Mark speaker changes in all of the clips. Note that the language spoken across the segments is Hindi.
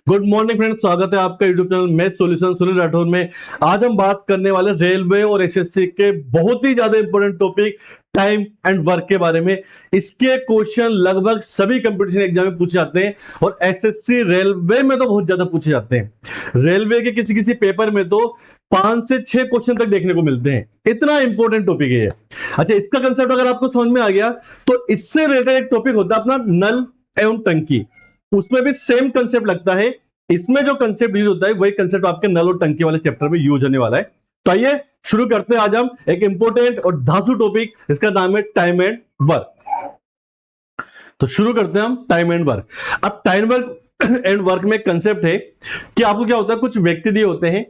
Speaker 1: गुड मॉर्निंग फ्रेंड्स, स्वागत है आपका YouTube channel math solution Sunil Rathore में। आज हम बात करने वाले रेलवे और एसएससी के बहुत ही ज्यादा important topic time and work के बारे में। इसके क्वेश्चन लगभग सभी कंपटीशन एग्जाम में पूछे जाते हैं और एसएससी रेलवे में तो बहुत ज्यादा पूछे जाते हैं। रेलवे के किसी किसी पेपर में तो 5 से 6 क्वेश्चन तक देखने को मिलते हैं, इतना इंपॉर्टेंट टॉपिक है ये। अच्छा, इसका कंसेप्ट अगर आपको समझ में आ गया तो इससे रिलेटेड एक टॉपिक होता है अपना नल एवं टंकी। उसमें भी सेम कंसेप्ट लगता है। इसमें जो कंसेप्ट यूज होता है वही कंसेप्ट आपके नल और टंकी वाले चैप्टर में यूज होने वाला है। तो आइए शुरू करते हैं आज हम एक इंपॉर्टेंट और धांसू टॉपिक, इसका नाम है टाइम एंड वर्क। तो शुरू करते हैं हम टाइम एंड वर्क। अब टाइम वर्क एंड वर्क में कंसेप्ट है कि आपको क्या होता है, कुछ व्यक्ति दिए होते हैं,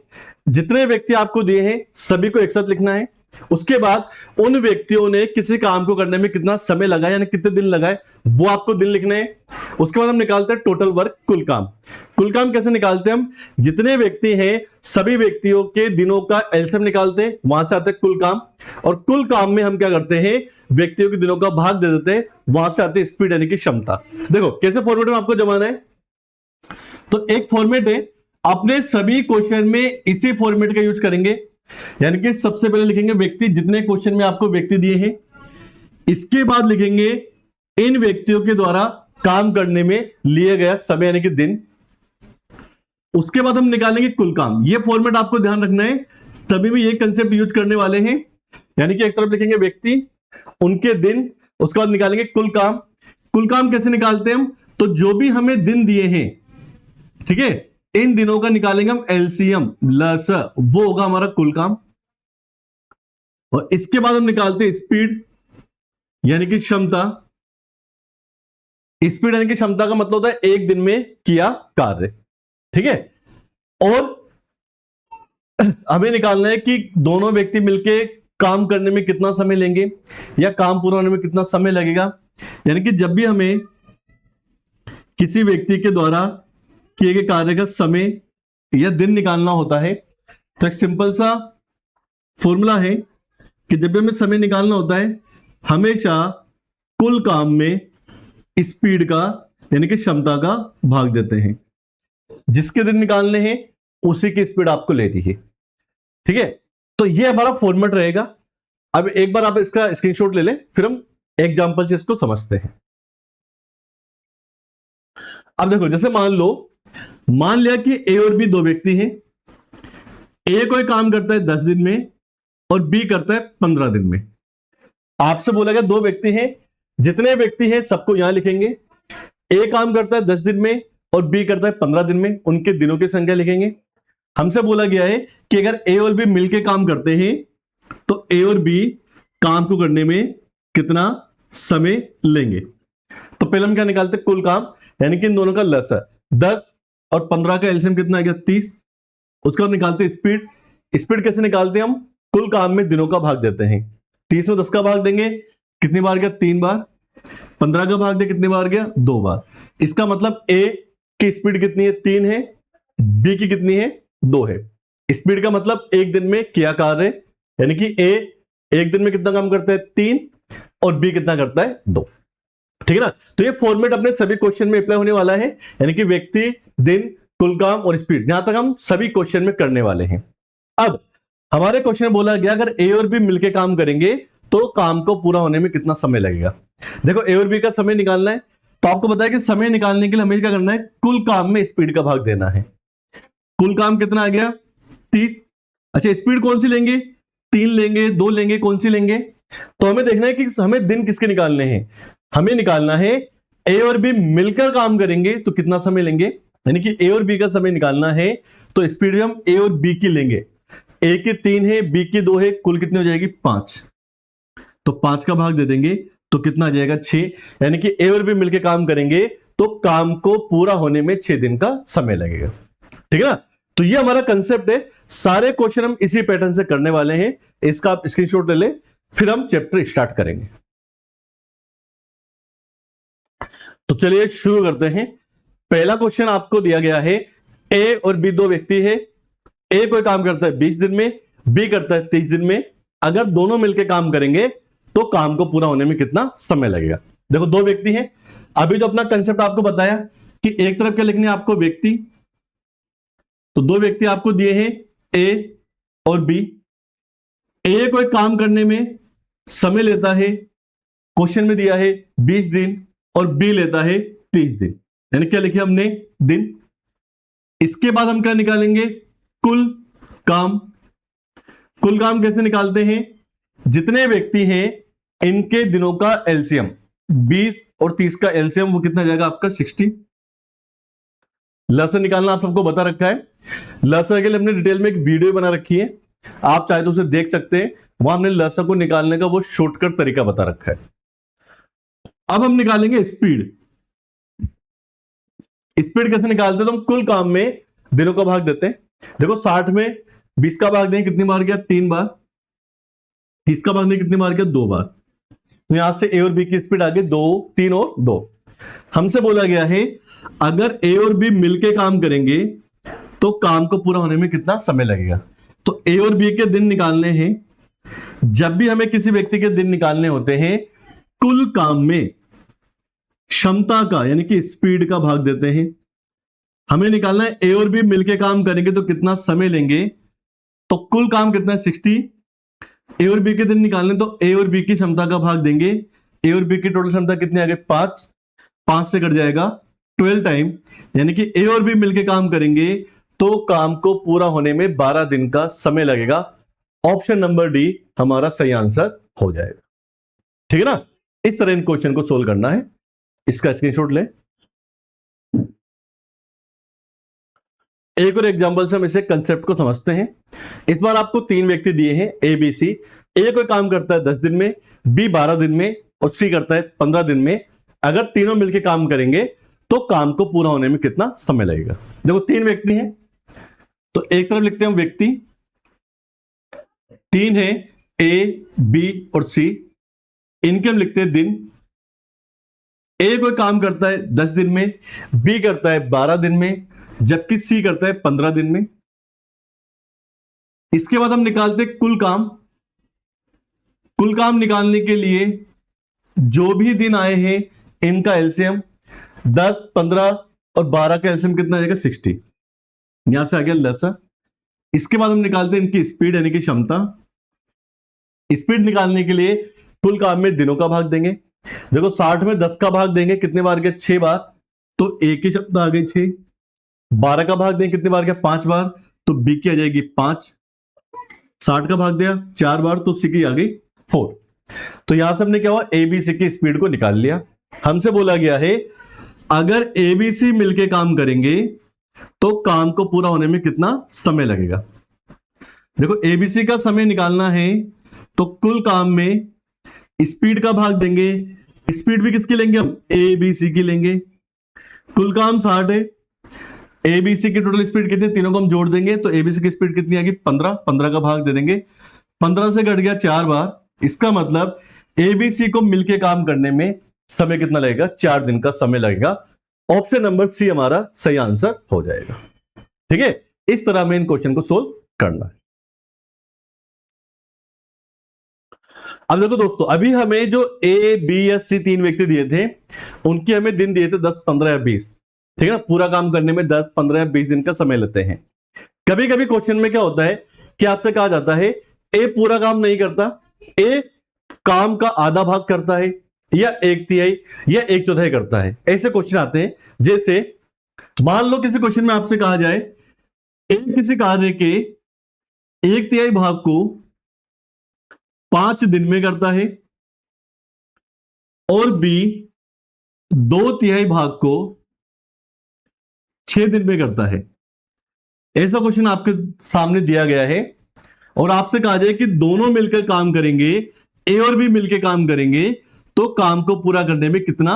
Speaker 1: जितने व्यक्ति आपको दिए हैं सभी को एक साथ लिखना है। उसके बाद उन व्यक्तियों ने किसी काम को करने में कितना समय लगाया, यानी कितने दिन लगाए, वो आपको दिन लिखने हैं। उसके बाद हम निकालते हैं टोटल वर्क, कुल काम। कुल काम कैसे निकालते हैं हम, जितने व्यक्ति हैं सभी व्यक्तियों के दिनों का एलसीएम निकालते हैं, वहां से आते हैं कुल काम। और कुल काम में हम क्या करते हैं, व्यक्तियों के दिनों का भाग दे देते हैं, वहां से आते हैं स्पीड यानी कि क्षमता। देखो कैसे फॉर्मेट में आपको जमाना है। तो एक फॉर्मेट है, अपने सभी क्वेश्चन में इसी फॉर्मेट का यूज करेंगे। यानी कि सबसे पहले लिखेंगे व्यक्ति, जितने क्वेश्चन में आपको व्यक्ति दिए हैं। इसके बाद लिखेंगे इन व्यक्तियों के द्वारा काम करने में लिए गया समय यानी कि दिन। उसके बाद हम निकालेंगे कुल काम। ये फॉर्मेट आपको ध्यान रखना है, सभी में ये कंसेप्ट यूज करने वाले हैं। यानी कि एक तरफ लिखेंगे व्यक्ति, उनके दिन, उसके बाद निकालेंगे कुल काम। कुल काम कैसे निकालते हैं हम, तो जो भी हमें दिन दिए हैं, ठीक है, इन दिनों का निकालेंगे हम एलसीएम प्लस, वो होगा हमारा कुल काम। और इसके बाद हम निकालते हैं स्पीड यानी कि क्षमता। स्पीड यानी कि क्षमता का मतलब होता है एक दिन में किया कार्य, ठीक है। और हमें निकालना है कि दोनों व्यक्ति मिलके काम करने में कितना समय लेंगे या काम पूरा होने में कितना समय लगेगा। यानी कि जब भी हमें किसी व्यक्ति के द्वारा किए गए कार्य का समय या दिन निकालना होता है, तो एक सिंपल सा फॉर्मूला है कि जब भी हमें समय निकालना होता है, हमेशा कुल काम में स्पीड का यानी कि क्षमता का भाग देते हैं। जिसके दिन निकालने हैं उसी की स्पीड आपको लेनी है, ठीक है। तो ये हमारा फॉर्मेट रहेगा। अब एक बार आप इसका स्क्रीनशॉट ले लें, फिर हम एग्जांपल से इसको समझते हैं। अब देखो, जैसे मान लिया कि ए और बी दो व्यक्ति हैं। ए कोई काम करता है 10 दिन में और बी करता है 15 दिन में। आपसे बोला गया दो व्यक्ति हैं, जितने व्यक्ति हैं सबको यहां लिखेंगे। ए काम करता है 10 दिन में और बी करता है 15 दिन में, उनके दिनों की संख्या लिखेंगे। हमसे बोला गया है कि अगर ए और बी मिलकर काम करते हैं तो ए और बी काम को करने में कितना समय लेंगे। तो पहले हम क्या निकालते हैं, कुल काम, यानी कि इन दोनों का लस है 10 और 15 का एलसीएम कितना आ गया 30। उसके बाद निकालते हैं स्पीड। स्पीड कैसे निकालते हैं हम, कुल काम में दिनों का भाग देते हैं। 30 में 10 का भाग देंगे, कितनी बार गया 3 बार। 15 का भाग दे कितनी बार गया 2 बार। इसका मतलब ए की स्पीड कितनी है 3 है, बी की कितनी है 2 है। स्पीड का मतलब एक दिन में किया कार्य, यानी कि ए एक दिन में कितना काम करता है 3 और बी कितना करता है 2, ठीक है ना। तो ये फॉर्मेट अपने सभी क्वेश्चन में अप्लाई होने वाला है, यानी कि व्यक्ति, दिन, कुल काम और स्पीड, यहां तक हम सभी क्वेश्चन में करने वाले हैं। अब हमारे क्वेश्चन में बोला गया अगर ए और बी मिलकर काम करेंगे तो काम को पूरा होने में कितना समय लगेगा। देखो ए और बी का समय निकालना है, तो आपको पता है कि समय निकालने के लिए हमें क्या करना है, कुल काम में स्पीड का भाग देना है। कुल काम कितना आ गया 30। अच्छा, स्पीड कौन सी लेंगे, 3 लेंगे, 2 लेंगे, कौन सी लेंगे। तो हमें देखना है कि हमें दिन किसके निकालने हैं। हमें निकालना है ए और बी मिलकर काम करेंगे तो कितना समय लेंगे, यानी कि ए और बी का समय निकालना है तो स्पीड हम ए और बी की लेंगे। ए की 3 है, बी की 2 है, कुल कितनी हो जाएगी 5। तो 5 का भाग दे देंगे तो कितना आ जाएगा 6। यानी कि ए और बी मिलकर काम करेंगे तो काम को पूरा होने में 6 दिन का समय लगेगा, ठीक है ना। तो ये हमारा कंसेप्ट है। सारे क्वेश्चन हम इसी पैटर्न से करने वाले हैं। इसका आप स्क्रीनशॉट ले ले, फिर हम चैप्टर स्टार्ट करेंगे। तो चलिए शुरू करते हैं। पहला क्वेश्चन आपको दिया गया है, ए और बी दो व्यक्ति है। ए कोई काम करता है 20 दिन में, बी करता है 30 दिन में। अगर दोनों मिलकर काम करेंगे तो काम को पूरा होने में कितना समय लगेगा। देखो दो व्यक्ति हैं, अभी जो अपना कंसेप्ट आपको बताया कि एक तरफ क्या लिखने आपको व्यक्ति, तो दो व्यक्ति आपको दिए हैं ए और बी। ए कोई काम करने में समय लेता है, क्वेश्चन में दिया है 20 दिन, और बी लेता है 30 दिन, यानी क्या लिखे हमने दिन। इसके बाद हम क्या निकालेंगे, कुल काम। कुल काम कैसे निकालते हैं, जितने व्यक्ति हैं इनके दिनों का एलसीएम, 20 और 30 का एलसीएम वो कितना जाएगा आपका 60। लसा निकालना आप सबको बता रखा है। लसा के लिए हमने डिटेल में एक वीडियो बना रखी है, आप चाहे तो उसे देख सकते हैं, वहां हमने लसा को निकालने का वो शॉर्टकट तरीका बता रखा है। अब हम निकालेंगे स्पीड। स्पीड कैसे निकालते हैं, तो हम कुल काम में दिनों का भाग देते हैं। देखो 60 में 20 का भाग देंगे, कितनी बार गया 3 बार। 30 का भाग देंगे, कितनी बार गया 2 बार। तो यहां से ए और बी की स्पीड आ गई 2, 3 और 2। हमसे बोला गया है अगर ए और बी मिलके काम करेंगे तो काम को पूरा होने में कितना समय लगेगा। तो ए और बी के दिन निकालने हैं। जब भी हमें किसी व्यक्ति के दिन निकालने होते हैं, कुल काम में क्षमता का यानी कि स्पीड का भाग देते हैं। हमें निकालना है ए और बी मिलके काम करेंगे तो कितना समय लेंगे, तो कुल काम कितना है 60। ए और बी के दिन निकालने तो ए और बी की क्षमता का भाग देंगे। ए और बी की टोटल क्षमता कितनी आ गई 5, 5 से कट जाएगा 12 टाइम, यानी कि ए और बी मिलके काम करेंगे तो काम को पूरा होने में 12 दिन का समय लगेगा। ऑप्शन नंबर डी हमारा सही आंसर हो जाएगा। ठीक है ना, इस तरह इन क्वेश्चन को सोल्व करना है। इसका स्क्रीनशॉट ले। एक और एग्जांपल से हम इसे कंसेप्ट को समझते हैं। इस बार आपको 3 व्यक्ति दिए हैं ए बी सी। ए कोई काम करता है 10 दिन में, बी 12 दिन में और सी करता है 15 दिन में। अगर तीनों मिलकर काम करेंगे तो काम को पूरा होने में कितना समय लगेगा। देखो 3 व्यक्ति हैं, तो एक तरफ लिखते हैं हम व्यक्ति, 3 है ए बी और सी, इनके हम लिखते हैं दिन। ए कोई काम करता है 10 दिन में, बी करता है 12 दिन में, जबकि सी करता है 15 दिन में। इसके बाद हम निकालते हैं कुल काम। कुल काम निकालने के लिए जो भी दिन आए हैं इनका एलसीएम 10, 15 और 12 का एलसीएम कितना आएगा 60। यहां से आ गया लसा। इसके बाद हम निकालते हैं इनकी स्पीड यानी कि क्षमता। स्पीड निकालने के लिए कुल काम में दिनों का भाग देंगे। देखो 60 में 10 का भाग देंगे, कितने बार गया 6 बार, तो ए की क्षमता आ गई 6। 12 का भाग देंगे, कितने बार गया 5 बार, तो बी की आ जाएगी 5। 60 का भाग दिया 4 बार, तो सी की आ गई 4। तो यहां से हमने क्या हुआ, ए बी सी की स्पीड को निकाल लिया। हमसे बोला गया है अगर ए बी सी मिलके काम करेंगे तो काम को पूरा होने में कितना समय लगेगा। देखो एबीसी का समय निकालना है तो कुल काम में स्पीड का भाग देंगे। स्पीड भी किसकी लेंगे हम, ए बी सी की लेंगे। कुल काम 60 है, एबीसी की टोटल स्पीड कितनी, तीनों को हम जोड़ देंगे तो एबीसी की स्पीड कितनी आएगी 15। 15 का भाग दे देंगे, 15 से घट गया 4 बार। इसका मतलब एबीसी को मिलके काम करने में समय कितना लगेगा, 4 दिन का समय लगेगा। ऑप्शन नंबर सी हमारा सही आंसर हो जाएगा। ठीक है, इस तरह में इन क्वेश्चन को सोल्व करना है। अब देखो दोस्तों, अभी हमें जो ए बी या सी 3 व्यक्ति दिए थे उनके हमें दिन दिए थे 10, 15 या 20। ठीक है ना, पूरा काम करने में 10, 15 या 20 दिन का समय लेते हैं। कभी कभी क्वेश्चन में क्या होता है कि आपसे कहा जाता है ए पूरा काम नहीं करता, ए काम का आधा भाग करता है या 1/3 या 1/4 करता है। ऐसे क्वेश्चन आते हैं। जैसे मान लो किसी क्वेश्चन में आपसे कहा जाए ए किसी कार्य के 1/3 भाग को 5 दिन में करता है और बी 2/3 भाग को 6 दिन में करता है। ऐसा क्वेश्चन आपके सामने दिया गया है और आपसे कहा जाए कि दोनों मिलकर काम करेंगे, ए और बी मिलकर काम करेंगे तो काम को पूरा करने में कितना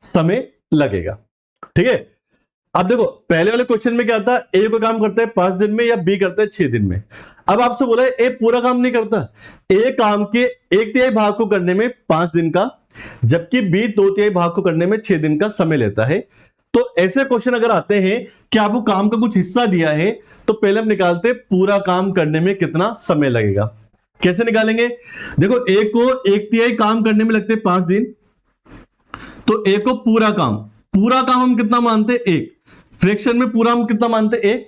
Speaker 1: समय लगेगा। ठीक है, अब देखो पहले वाले क्वेश्चन में क्या था, ए को काम करता है 5 दिन में या बी करता है 6 दिन में। अब आपसे बोला है ए पूरा काम नहीं करता, ए काम के 1/3 भाग को करने में 5 दिन का, जबकि बी 2/3 भाग को करने में 6 दिन का समय लेता है। तो ऐसे क्वेश्चन अगर आते हैं कि आपको काम का कुछ हिस्सा दिया है तो पहले हम निकालते हैं पूरा काम करने में कितना समय लगेगा। कैसे निकालेंगे, देखो ए को 1/3 काम करने में लगते हैं 5 दिन, तो ए को पूरा काम पूरा काम हम कितना मानते हैं? 1। फ्रैक्शन में पूरा हम कितना मानते हैं? 1।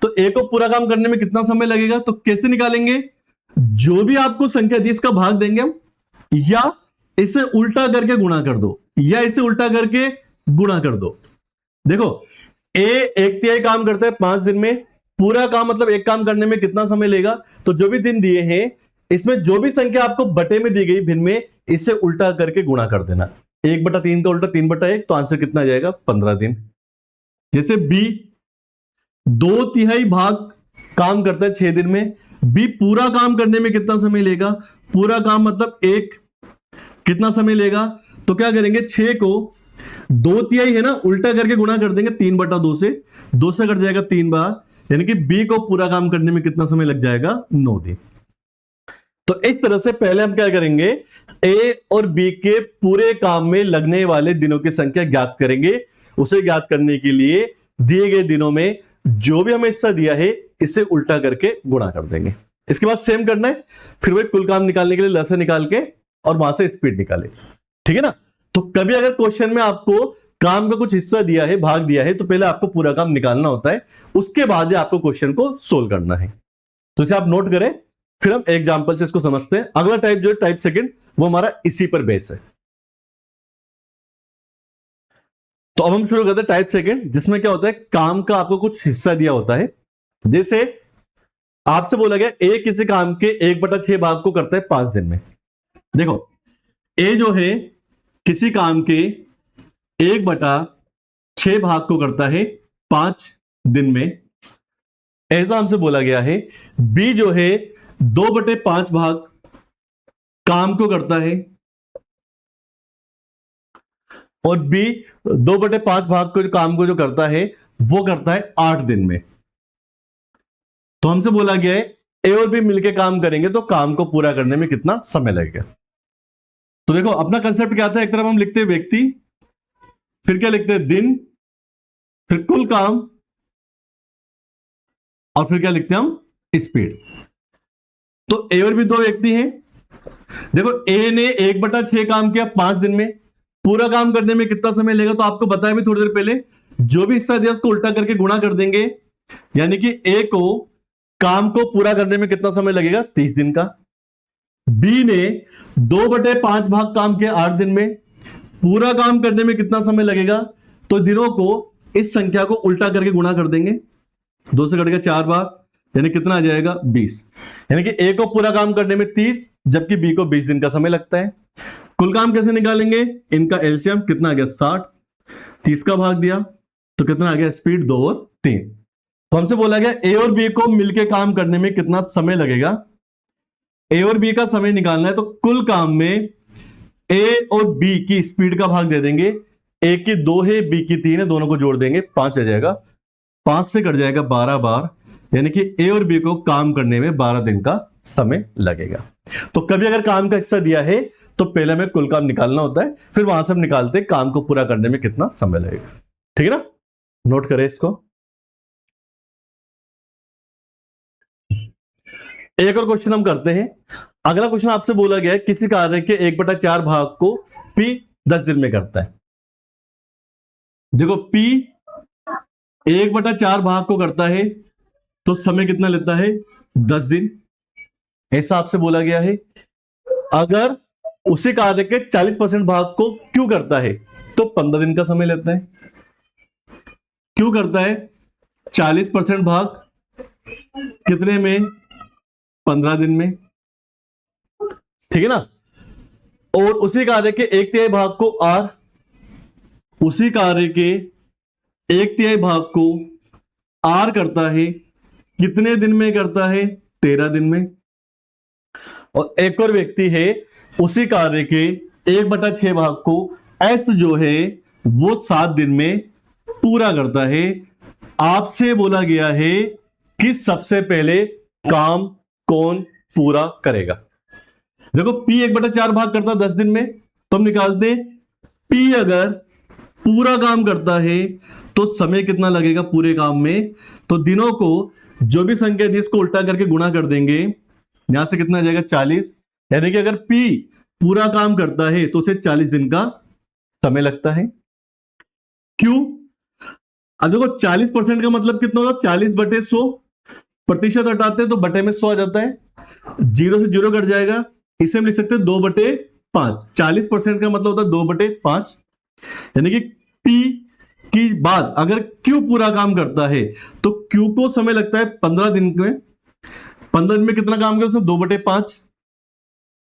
Speaker 1: तो 1 को पूरा काम करने में कितना समय लगेगा? तो कैसे निकालेंगे? जो भी आपको संख्या दी इसका भाग देंगे हम, या इसे उल्टा करके गुणा कर दो, या इसे उल्टा करके गुणा कर दो। देखो, ए 1/3 काम करता है 5 दिन में, पूरा काम मतलब एक काम करने में कितना समय लेगा? तो जो भी दिन दिए हैं इसमें जो भी संख्या आपको बटे में दी गई भिन्न में, इसे उल्टा करके गुणा कर देना। 1/3 का उल्टा 3/1, तो आंसर कितना जाएगा? 15 दिन। जैसे बी 2/3 भाग काम करता है 6 दिन में, बी पूरा काम करने में कितना समय लेगा? पूरा काम मतलब एक कितना समय लेगा? तो क्या करेंगे, 6 को 2/3 है ना, उल्टा करके गुणा कर देंगे 3/2 से, 2 से कट जाएगा 3 बार, यानी कि बी को पूरा काम करने में कितना समय लग जाएगा? 9 दिन। तो इस तरह से पहले हम क्या करेंगे, ए और बी के पूरे काम में लगने वाले दिनों की संख्या ज्ञात करेंगे। उसे ज्ञात करने के लिए दिए गए दिनों में जो भी हमें हिस्सा दिया है इसे उल्टा करके गुणा कर देंगे। इसके बाद सेम करना है, फिर वही कुल काम निकालने के लिए लसा निकाल के और वहां से स्पीड निकाले, ठीक है ना। तो कभी अगर क्वेश्चन में आपको काम का कुछ हिस्सा दिया है, भाग दिया है, तो पहले आपको पूरा काम निकालना होता है, उसके बाद ही आपको क्वेश्चन को सोल्व करना है। तो इसे आप नोट करें, फिर हम एग्जांपल से इसको समझते हैं। अगला टाइप जो है टाइप सेकंड, वो हमारा इसी पर बेस है। तो अब हम शुरू करते हैं टाइप सेकंड, जिसमें क्या होता है, काम का आपको कुछ हिस्सा दिया होता है। जैसे आपसे बोला गया ए किसी काम के 1/6 भाग को करता है 5 दिन में। देखो, ए जो है किसी काम के 1/6 भाग को करता है 5 दिन में, ऐसा हमसे बोला गया है। बी जो है 2/5 भाग काम को करता है, और बी 2/5 भाग को काम को जो करता है वो करता है 8 दिन में। तो हमसे बोला गया है ए और बी मिलकर काम करेंगे तो काम को पूरा करने में कितना समय लगेगा। तो देखो, अपना कंसेप्ट क्या था, एक तरफ हम लिखते हैं व्यक्ति, फिर क्या लिखते हैं, दिन, फिर कुल काम, और फिर क्या लिखते हैं हम, स्पीड। तो ए और बी दो व्यक्ति हैं। देखो, ए ने 1/6 काम किया 5 दिन में, पूरा काम करने में कितना समय लगेगा? तो आपको बताया भी थोड़ी देर पहले, जो भी हिस्सा दिया उसको उल्टा करके गुणा कर देंगे, यानी कि ए को काम को पूरा करने में कितना समय लगेगा? 30 दिन का। बी ने 2/5 भाग काम किया 8 दिन में, पूरा काम करने में कितना समय लगेगा? तो दिनों को इस संख्या को उल्टा करके गुणा कर देंगे, 2 से कट गया 4 बार, यानी कितना आ जाएगा? 20। यानी कि ए को पूरा काम करने में 30, जबकि बी को 20 दिन का समय लगता है। कुल काम कैसे निकालेंगे? इनका एलसीएम कितना आ गया? 60, 30 का भाग दिया तो कितना आ गया? स्पीड 2 और 3। तो हमसे बोला गया ए और बी को मिलकर काम करने में कितना समय लगेगा। ए और बी का समय निकालना है, तो कुल काम में ए और बी की स्पीड का भाग दे देंगे। ए की 2 है, बी की 3 है, दोनों को जोड़ देंगे 5 आ जाएगा, 5 से कट जाएगा 12 बार, यानी कि ए और बी को काम करने में 12 दिन का समय लगेगा। तो कभी अगर काम का हिस्सा दिया है तो पहले हमें कुल काम निकालना होता है, फिर वहां से हम निकालते हैं काम को पूरा करने में कितना समय लगेगा। ठीक है ना, नोट करें इसको। एक और क्वेश्चन हम करते हैं। अगला क्वेश्चन आपसे बोला गया है किसी कार्य के 1/4 भाग को पी 10 दिन में करता है। देखो, पी 1/4 भाग को करता है तो समय कितना लेता है? 10 दिन, ऐसा आपसे बोला गया है। अगर उसी कार्य के 40% भाग को क्यों करता है तो 15 दिन का समय लेता है। क्यों करता है? 40% भाग कितने में? 15 दिन में, ठीक है ना। और उसी कार्य के 1/3 भाग को आर, उसी कार्य के 1/3 भाग को आर करता है, कितने दिन में करता है? 13 दिन में। और एक और व्यक्ति है, उसी कार्य के 1/6 भाग को एस जो है वो 7 दिन में पूरा करता है। आपसे बोला गया है कि सबसे पहले काम कौन पूरा करेगा। देखो, P 1/4 भाग करता है 10 दिन में, तो हम निकालते हैं P अगर पूरा काम करता है तो समय कितना लगेगा पूरे काम में। तो दिनों को जो भी संख्या दी इसको उल्टा करके गुणा कर देंगे, यहां से कितना आ जाएगा? 40। यानी कि अगर P पूरा काम करता है तो उसे 40 दिन का समय लगता है। क्यू। अब देखो 40% का मतलब कितना होगा, 40/100, प्रतिशत हटाते हैं तो बटे में 100 आ जाता है, 0 से 0 कट जाएगा, इसे हम लिख सकते हैं 2/5। 40% का मतलब होता है 2/5, यानी कि P की बाद अगर Q पूरा काम करता है तो Q को समय लगता है 15 दिन में। 15 दिन में कितना काम किया उसने, 2/5।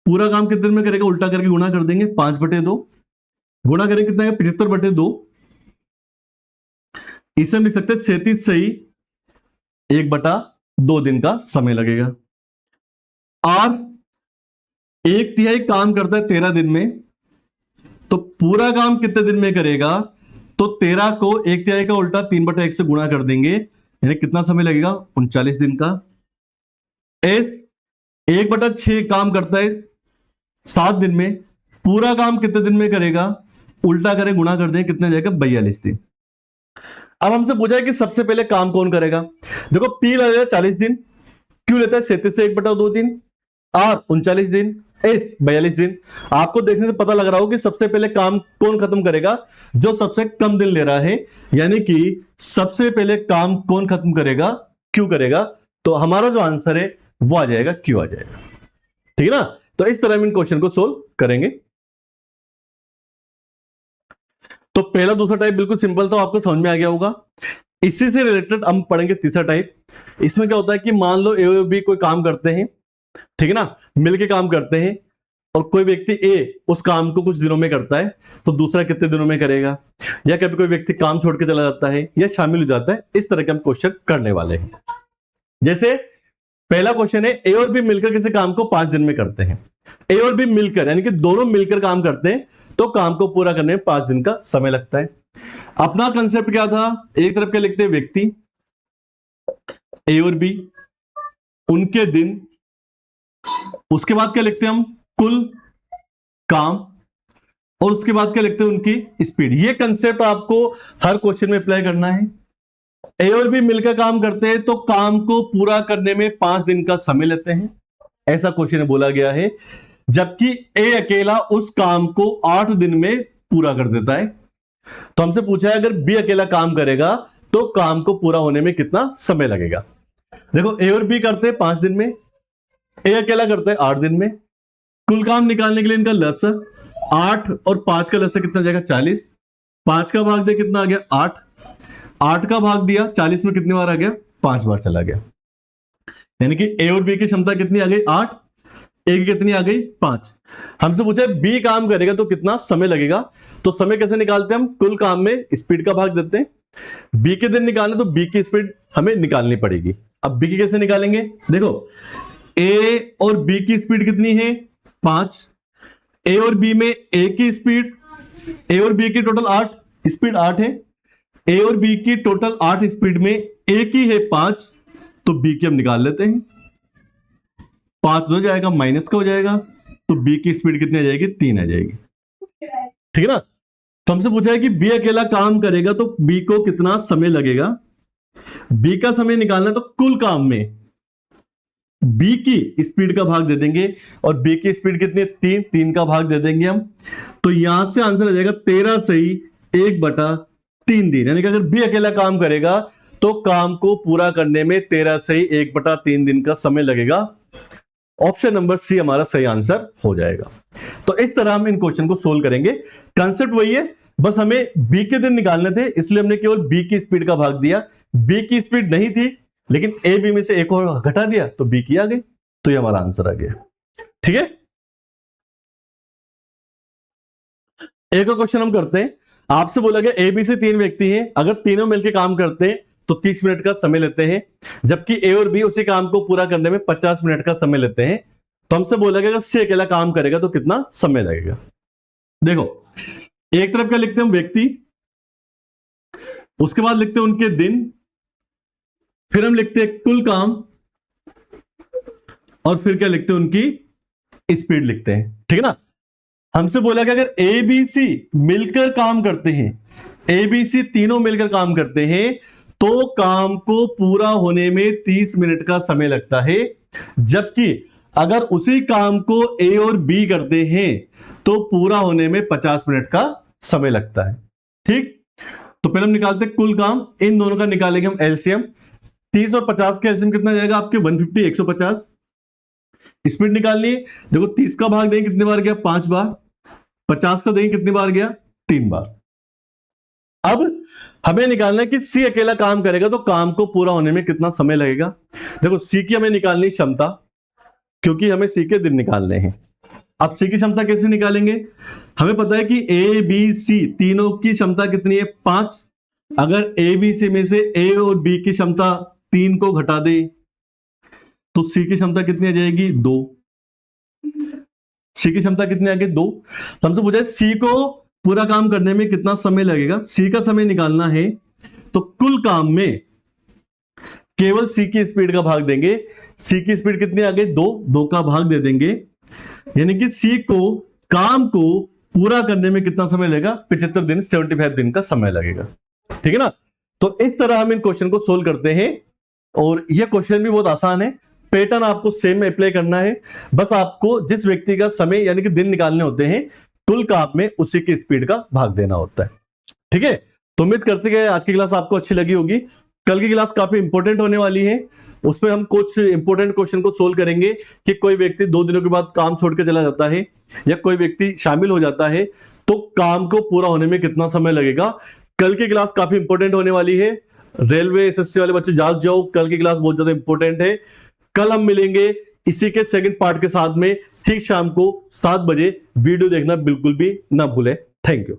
Speaker 1: पूरा काम कितने दिन में करेगा, उल्टा करके गुणा कर देंगे, 5/2 गुणा करेंगे कितना है, 75/2। इसे हम लिख सकते हैं 37 सही 1/2 दिन का समय लगेगा। R 1/3 काम करता है 13 दिन में, तो पूरा काम कितने दिन में करेगा, तो 13 को 1/3 का उल्टा 3/1 से गुणा कर देंगे, यानी कितना समय लगेगा, 39 दिन का। S 1/6 काम करता है 7 दिन में, पूरा काम कितने दिन में करेगा, उल्टा करें गुणा कर दें, कितने जाएगा, 42 दिन। अब हमसे पूछा है कि सबसे पहले काम कौन करेगा। देखो P लगेगा 40 दिन, Q लेता है 37 से 1/2 दिन, R 39 दिन, S 42 दिन। आपको देखने से पता लग रहा हो कि सबसे पहले काम कौन खत्म करेगा, जो सबसे कम दिन ले रहा है, यानी कि सबसे पहले काम कौन खत्म करेगा, Q करेगा। तो हमारा जो आंसर है वो आ जाएगा, Q आ जाएगा। ठीक है ना। तो इस तरह हम इन क्वेश्चन को सोल्व करेंगे। तो पहला दूसरा टाइप बिल्कुल सिंपल था, आपको समझ में आ गया होगा। इसी से रिलेटेड हम पढ़ेंगे तीसरा टाइप। इसमें क्या होता है कि मान लो ए और बी कोई काम करते हैं, ठीक है ना, मिलके काम करते हैं, और कोई व्यक्ति ए उस काम को कुछ दिनों में करता है, तो दूसरा कितने दिनों में करेगा, या कभी कोई व्यक्ति काम छोड़ के चला जाता है या शामिल हो जाता है। इस तरह के हम क्वेश्चन करने वाले हैं। जैसे पहला क्वेश्चन है, ए और बी मिलकर किसी काम को 5 दिन में करते हैं। ए और बी मिलकर, यानी कि दोनों मिलकर काम करते हैं, तो काम को पूरा करने में 5 दिन का समय लगता है। अपना कंसेप्ट क्या था, एक तरफ क्या लिखते हैं, व्यक्ति ए और बी, उनके दिन, उसके बाद क्या लिखते हैं हम, कुल काम, और उसके बाद क्या लिखते हैं, उनकी स्पीड। ये कंसेप्ट आपको हर क्वेश्चन में अप्लाई करना है। ए और बी मिलकर काम करते हैं तो काम को पूरा करने में 5 दिन का समय लेते हैं, ऐसा क्वेश्चन बोला गया है। जबकि ए अकेला उस काम को 8 दिन में पूरा कर देता है। तो हमसे पूछा है अगर बी अकेला काम करेगा तो काम को पूरा होने में कितना समय लगेगा। देखो ए और बी करते हैं 5 दिन में, ए अकेला करता है 8 दिन में। कुल काम निकालने के लिए इनका लसर 8 और 5 का लसर कितना जाएगा, 40। 5 का भाग दे कितना आ गया, 8। 8 का भाग दिया 40 में कितनी बार आ गया, 5 बार चला गया। यानी कि ए और बी की क्षमता कितनी आ गई, 8, ए की कितनी आ गई, 5। हमसे पूछा बी काम करेगा तो कितना समय लगेगा। तो समय कैसे निकालते हैं हम, कुल काम में स्पीड का भाग देते हैं। बी के दिन निकालने तो बी की स्पीड हमें निकालनी पड़ेगी। अब बी की कैसे निकालेंगे, देखो ए और बी की स्पीड कितनी है, 5। ए और बी में ए की स्पीड, ए और बी की टोटल 8 स्पीड 8 है। ए और बी की टोटल 8 स्पीड में ए की है 5, तो बी की हम निकाल लेते हैं। 5 हो जाएगा, माइनस का हो जाएगा, तो बी की स्पीड कितनी आ जाएगी, 3 आ जाएगी। ठीक है ना। तो हमसे पूछा है कि बी अकेला काम करेगा तो बी को कितना समय लगेगा। बी का समय निकालना तो कुल काम में बी की स्पीड का भाग दे देंगे, और बी की स्पीड कितनी है, 3 का भाग दे देंगे हम। तो यहां से आंसर आ जाएगा 13 सही 1/3 दिन। यानी कि अगर बी अकेला काम करेगा तो काम को पूरा करने में 13 सही 1/3 दिन का समय लगेगा। ऑप्शन नंबर सी हमारा सही आंसर हो जाएगा। तो इस तरह हम इन क्वेश्चन को सोल्व करेंगे। कंसेप्ट वही है, बस हमें बी के दिन निकालने थे, इसलिए हमने केवल बी की स्पीड का भाग दिया। बी की स्पीड नहीं थी, लेकिन ए बी में से एक और घटा दिया तो बी की आ गई, तो ये हमारा आंसर आ गया। ठीक है। एक और क्वेश्चन हम करते हैं। आपसे बोला गया ए बी सी 3 व्यक्ति हैं, अगर तीनों मिलकर काम करते हैं तो 30 मिनट का समय लेते हैं, जबकि ए और बी उसी काम को पूरा करने में 50 मिनट का समय लेते हैं। तो हमसे बोला गया अगर सी अकेला काम करेगा तो कितना समय लगेगा। देखो एक तरफ क्या लिखते हैं हम, व्यक्ति, उसके बाद लिखते हैं उनके दिन, फिर हम लिखते हैं कुल काम, और फिर क्या लिखते हैं, उनकी स्पीड लिखते हैं। ठीक है ना। हमसे बोला कि अगर ए बी सी मिलकर काम करते हैं, ए बी सी तीनों मिलकर काम करते हैं, तो काम को पूरा होने में 30 मिनट का समय लगता है, जबकि अगर उसी काम को ए और बी करते हैं तो पूरा होने में 50 मिनट का समय लगता है। ठीक। तो पहले हम निकालते हैं कुल काम, इन दोनों का निकालेंगे हम एलसीएम। 30 और 50 का एलसीएम कितना जाएगा आपके 150, 150। स्पीड निकालनी है, देखो 30 का भाग देंगे कितने बार गया 5 बार, 50 का देंगे कितनी बार गया 3 बार। अब हमें निकालना है कि सी अकेला काम करेगा तो काम को पूरा होने में कितना समय लगेगा। देखो सी की हमें निकालनी क्षमता, क्योंकि हमें सी के दिन निकालने हैं। अब सी की क्षमता कैसे निकालेंगे, हमें पता है कि ए बी सी तीनों की क्षमता कितनी है 5। अगर ए बी सी में से ए और बी की क्षमता 3 को घटा दे तो सी की क्षमता कितनी आ जाएगी 2। सी की क्षमता कितनी आ गई 2। हमसे पूछा है सी को पूरा काम करने में कितना समय लगेगा। सी का समय निकालना है तो कुल काम में केवल सी की स्पीड का भाग देंगे। सी की स्पीड कितनी आ गई 2, 2 का भाग दे देंगे, यानी कि सी को काम को पूरा करने में कितना समय लगेगा 75 दिन, 75 दिन का समय लगेगा। ठीक है ना। तो इस तरह हम इन क्वेश्चन को सोल्व करते हैं और यह क्वेश्चन भी बहुत आसान है। पैटर्न आपको सेम अप्लाई करना है, बस आपको जिस व्यक्ति का समय यानी कि दिन निकालने होते हैं कुल काम में उसी की स्पीड का भाग देना होता है। ठीक है, तो उम्मीद करते हैं आज की क्लास आपको अच्छी लगी होगी। कल की क्लास काफी इंपॉर्टेंट होने वाली है, उसमें हम कुछ इंपॉर्टेंट क्वेश्चन को सोल्व करेंगे कि कोई व्यक्ति 2 दिनों के बाद काम छोड़ के चला जाता है या कोई व्यक्ति शामिल हो जाता है तो काम को पूरा होने में कितना समय लगेगा। कल की क्लास काफी इंपॉर्टेंट होने वाली है। रेलवे एसएससी वाले बच्चे जाग जाओ, कल की क्लास बहुत ज्यादा इंपॉर्टेंट है। कल हम मिलेंगे इसी के सेकंड पार्ट के साथ में ठीक शाम को 7 बजे। वीडियो देखना बिल्कुल भी ना भूले। Thank you.